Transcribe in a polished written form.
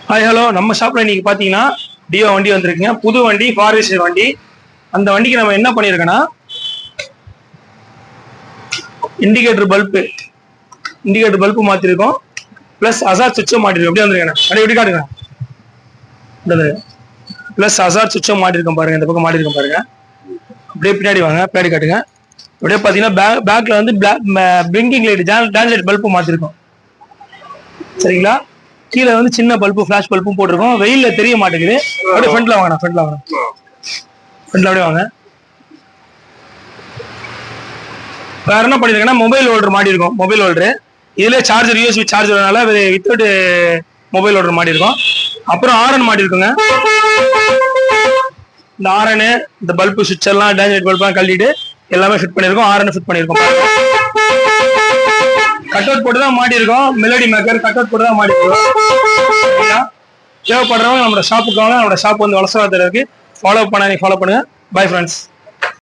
Hi hello, நம்ம ஷாப்ல இன்னைக்கு பாத்தீங்கன்னா டியோ வண்டி வந்திருக்குங்க. புது வண்டி, ஃபாரஸ்டர் வண்டி. அந்த வண்டிக்கு நம்ம என்ன பண்ணிருக்கோம்னா, இண்டிகேட்டர் பல்பு மாத்திருக்கோம். பிளஸ் அசார் சுவிட்சும் மாட்டிருக்கோம். எப்படி வந்திருக்கேன் அப்படியே எப்படி காட்டுங்க. பிளஸ் அசார் சுவிட்சும் மாட்டிருக்கோம் பாருங்க. இந்த பக்கம் மாட்டிருக்கோம் பாருங்க. அப்படியே பின்னாடி வாங்க, பின்னாடி காட்டுங்க. அப்படியே பாத்தீங்கன்னா பேக்ல வந்து blinking light, dance light bulb மாத்திருக்கோம். சரிங்களா? கீழே வந்து சின்ன பல்பு, ஃபிளாஷ் பல்பும் போட்டிருக்கோம். வெயில்ல தெரிய மாட்டேங்குது. அப்படியே ஃப்ரண்ட்ல வாங்க, ஃப்ரண்ட்ல அப்படியே வாங்க. வேற என்ன பண்ணிருக்கேன்னா, மொபைல் ஹோல்டர் மாட்டி இருக்கும். மொபைல் ஹோல்டர் இதுல சார்ஜர், யூஎஸ்பி சார்ஜர்னால வித்தவுட் மொபைல் ஹோல்டர் மாட்டி இருக்கும். அப்புறம் ஆரன் மாட்டி இருக்குங்க. இந்த ஆரனு, இந்த பல்பு சுவிட்ச் எல்லாம், டான்ஜெட் பல்பெல்லாம் கழட்டிட்டு எல்லாமே ஃபிட் பண்ணிருக்கோம். ஆரன் ஃபிட் பண்ணிருக்கோம். கட் அவுட் போட்டு தான் மாட்டி இருக்கோம். மெலடி மேக்கர் கட் அவுட் போட்டு தான் மாட்டி இருக்கோம். தேவைப்படுறவங்க நம்மளோட ஷாப்புக்கு வாங்க. நம்மளோட ஷாப் வந்து வலசவாதத்தில் இருக்கு. ஃபாலோ பண்ணுங்க. Bye friends.